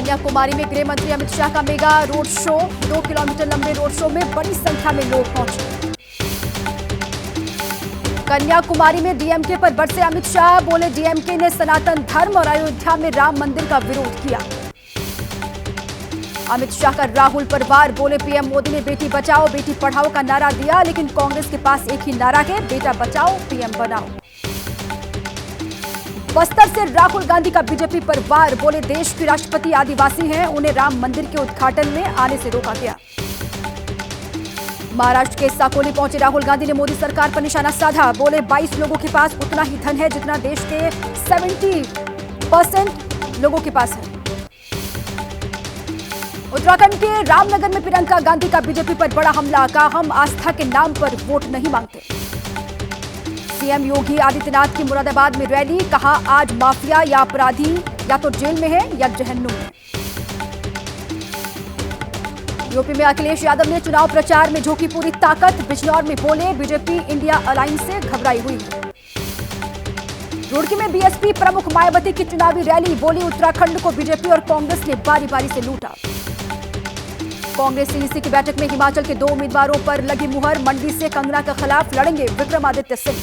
कन्याकुमारी में गृह मंत्री अमित शाह का मेगा रोड शो। 2 किलोमीटर लंबे रोड शो में बड़ी संख्या में लोग पहुंचे। कन्याकुमारी में डीएमके पर बरसे अमित शाह, बोले डीएमके ने सनातन धर्म और अयोध्या में राम मंदिर का विरोध किया। अमित शाह का राहुल पर वार, बोले पीएम मोदी ने बेटी बचाओ बेटी पढ़ाओ का नारा दिया, लेकिन कांग्रेस के पास एक ही नारा है, बेटा बचाओ पीएम बनाओ। बस्तर से राहुल गांधी का बीजेपी पर वार, बोले देश के राष्ट्रपति आदिवासी हैं, उन्हें राम मंदिर के उद्घाटन में आने से रोका गया। महाराष्ट्र के साकोली पहुंचे राहुल गांधी ने मोदी सरकार पर निशाना साधा, बोले 22 लोगों के पास उतना ही धन है जितना देश के 70% लोगों के पास है। उत्तराखंड के रामनगर में प्रियंका गांधी का बीजेपी पर बड़ा हमला, कहा हम आस्था के नाम पर वोट नहीं मांगते। सीएम योगी आदित्यनाथ की मुरादाबाद में रैली, कहा आज माफिया या अपराधी या तो जेल में है या जहन्नुम में। यूपी में अखिलेश यादव ने चुनाव प्रचार में झोंकी पूरी ताकत, बिजनौर में बोले बीजेपी इंडिया अलायंस से घबराई हुई है। रुड़की में बीएसपी प्रमुख मायावती की चुनावी रैली, बोली उत्तराखंड को बीजेपी और कांग्रेस ने बारी बारी से लूटा। कांग्रेस सीईसी की बैठक में हिमाचल के 2 उम्मीदवारों पर लगी मुहर, मंडी से कंगना के खिलाफ लड़ेंगे विक्रमादित्य सिंह।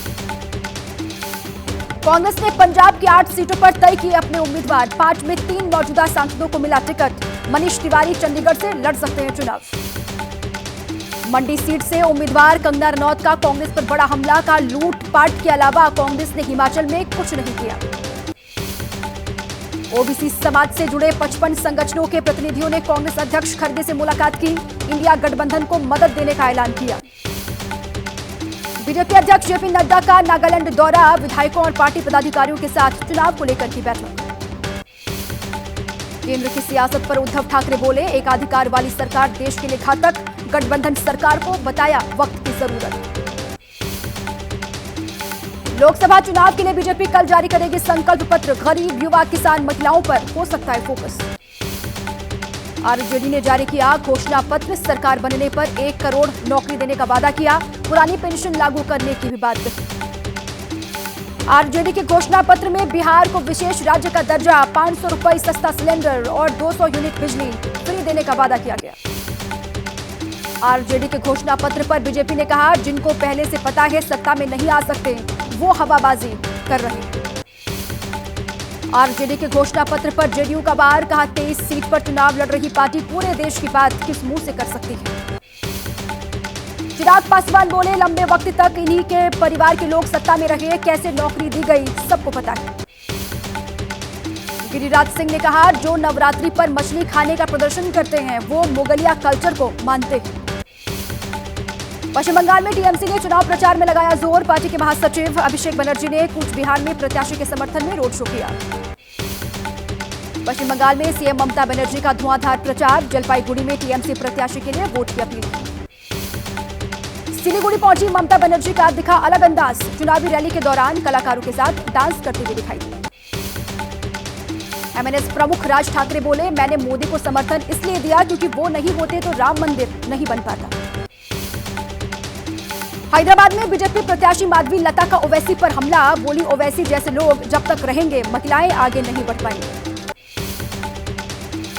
कांग्रेस ने पंजाब की 8 सीटों पर तय किए अपने उम्मीदवार, 5 में 3 मौजूदा सांसदों को मिला टिकट। मनीष तिवारी चंडीगढ़ से लड़ सकते हैं चुनाव। मंडी सीट से उम्मीदवार कंगना रनौत का कांग्रेस पर बड़ा हमला, का लूटपाट के अलावा कांग्रेस ने हिमाचल में कुछ नहीं किया। ओबीसी समाज से जुड़े 55 संगठनों के प्रतिनिधियों ने कांग्रेस अध्यक्ष खड़गे से मुलाकात की, इंडिया गठबंधन को मदद देने का ऐलान किया। बीजेपी अध्यक्ष जेपी नड्डा का नागालैंड दौरा, विधायकों और पार्टी पदाधिकारियों के साथ चुनाव को लेकर की बैठक। केंद्र की सियासत पर उद्धव ठाकरे बोले एकाधिकार वाली सरकार देश के लिए घातक, गठबंधन सरकार को बताया वक्त की जरूरत। लोकसभा चुनाव के लिए बीजेपी कल जारी करेगी संकल्प पत्र, गरीब युवा किसान महिलाओं पर हो सकता है फोकस। आरजेडी ने जारी किया घोषणा पत्र, सरकार बनने पर 1 करोड़ नौकरी देने का वादा किया, पुरानी पेंशन लागू करने की भी बात कही। आरजेडी के घोषणा पत्र में बिहार को विशेष राज्य का दर्जा, 500 रुपए सस्ता सिलेंडर और 200 यूनिट बिजली फ्री देने का वादा किया गया। आरजेडी के घोषणा पत्र पर बीजेपी ने कहा जिनको पहले से पता है सत्ता में नहीं आ सकते वो हवाबाजी कर रहे हैं। आरजेडी के घोषणा पत्र पर जेडीयू का वार, कहा 23 सीट पर चुनाव लड़ रही पार्टी पूरे देश की बात किस मुंह से कर सकती है। चिराग पासवान बोले लंबे वक्त तक इन्हीं के परिवार के लोग सत्ता में रहे, कैसे नौकरी दी गई सबको पता है। गिरिराज सिंह ने कहा जो नवरात्रि पर मछली खाने का प्रदर्शन करते हैं वो मुगलिया कल्चर को मानते हैं। पश्चिम बंगाल में टीएमसी ने चुनाव प्रचार में लगाया जोर, पार्टी के महासचिव अभिषेक बनर्जी ने कूच बिहार में प्रत्याशी के समर्थन में रोड शो किया। पश्चिम बंगाल में सीएम ममता बनर्जी का धुआंधार प्रचार, जलपाईगुड़ी में टीएमसी प्रत्याशी के लिए वोट की अपील। सिलीगुड़ी पहुंची ममता बनर्जी का दिखा अलग अंदाज, चुनावी रैली के दौरान कलाकारों के साथ डांस करते हुए दिखाई दी। एमएनएस प्रमुख राज ठाकरे बोले मैंने मोदी को समर्थन इसलिए दिया क्योंकि वो नहीं होते तो राम मंदिर नहीं बन पाता। हैदराबाद में बीजेपी प्रत्याशी माधवी लता का ओवैसी पर हमला, बोली ओवैसी जैसे लोग जब तक रहेंगे महिलाएं आगे नहीं बढ़ पाएंगी।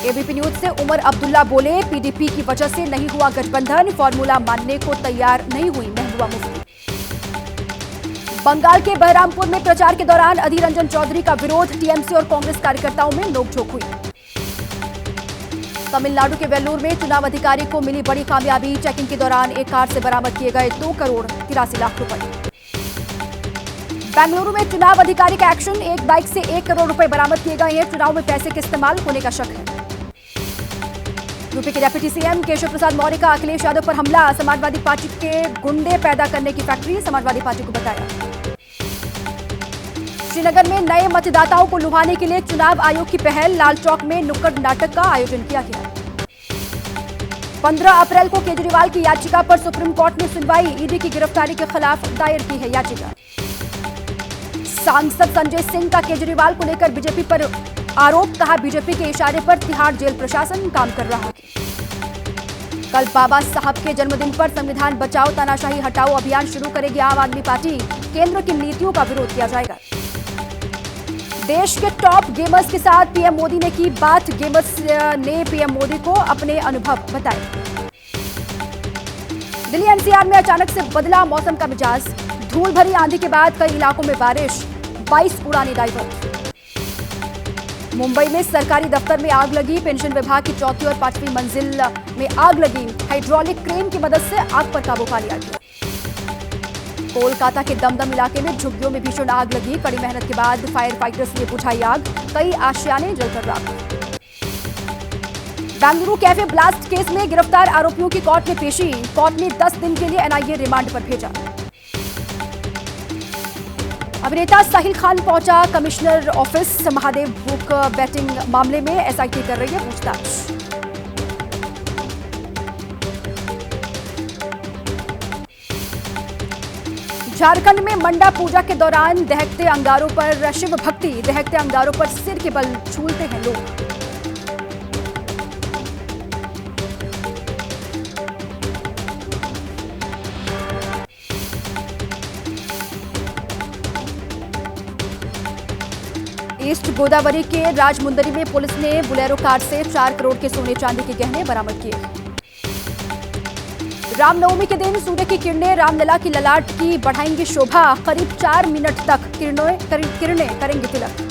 एबीपी न्यूज से उमर अब्दुल्ला बोले पीडीपी की वजह से नहीं हुआ गठबंधन, फॉर्मूला मानने को तैयार नहीं हुई महबूबा मुफ्ती। बंगाल के बहरामपुर में प्रचार के दौरान अधीर रंजन चौधरी का विरोध, टीएमसी और कांग्रेस कार्यकर्ताओं में नोकझोंक हुई। तमिलनाडु के वेल्लूर में चुनाव अधिकारी को मिली बड़ी कामयाबी, चेकिंग के दौरान एक कार से बरामद किए गए 2 करोड़ 83 लाख रुपए। बेंगलुरु में चुनाव अधिकारी का एक्शन, एक बाइक से 1 करोड़ रुपए बरामद किए गए हैं, चुनाव में पैसे के इस्तेमाल होने का शक है। यूपी के डिप्टी सीएम केशव प्रसाद मौर्य का अखिलेश यादव पर हमला, समाजवादी पार्टी के गुंडे पैदा करने की फैक्ट्री समाजवादी पार्टी को बताया। श्रीनगर में नए मतदाताओं को लुभाने के लिए चुनाव आयोग की पहल, लाल चौक में नुक्कड़ नाटक का आयोजन किया गया। 15 अप्रैल को केजरीवाल की याचिका पर सुप्रीम कोर्ट में सुनवाई, ईडी की गिरफ्तारी के खिलाफ दायर की है याचिका। सांसद संजय सिंह का केजरीवाल को लेकर बीजेपी पर आरोप, कहा बीजेपी के इशारे पर तिहाड़ जेल प्रशासन काम कर रहा है। कल बाबा साहब के जन्मदिन पर संविधान बचाओ तानाशाही हटाओ अभियान शुरू करेगी आम आदमी पार्टी, केंद्र की नीतियों का विरोध किया जाएगा। देश के टॉप गेमर्स के साथ पीएम मोदी ने की बात। गेमर्स ने पीएम मोदी को अपने अनुभव बताए। दिल्ली एनसीआर में अचानक से बदला मौसम का मिजाज। धूल भरी आंधी के बाद कई इलाकों में बारिश, 22 उड़ानें डाइवर्ट। मुंबई में सरकारी दफ्तर में आग लगी। पेंशन विभाग की चौथी और पांचवी मंजिल में आग लगी। हाइड्रोलिक क्रेन की मदद से आग पर काबू पा लिया गया। कोलकाता के दमदम इलाके में झुग्गियों में भीषण आग लगी। कड़ी मेहनत के बाद फायर फाइटर्स ने बुझाई आग। कई आशियाने जलकर राख। बेंगलुरु कैफे ब्लास्ट केस में गिरफ्तार आरोपियों की कोर्ट में पेशी। कोर्ट ने 10 दिन के लिए एनआईए रिमांड पर भेजा। अभिनेता साहिल खान पहुंचा commissioner office. Mahadev book batting मामले में एसआईटी कर रही है पूछताछ। झारखंड में मंडा पूजा के दौरान दहकते अंगारों पर शिव भक्ति। दहकते अंगारों पर सिर के बल झूलते हैं लोग। ईस्ट गोदावरी के राजमुंदरी में पुलिस ने बोलेरो कार से 4 करोड़ के सोने चांदी के गहने बरामद किए। रामनवमी के दिन सूर्य की किरणें रामलला की ललाट की बढ़ाएंगी शोभा। करीब 4 मिनट तक किरणें करेंगी तिलक।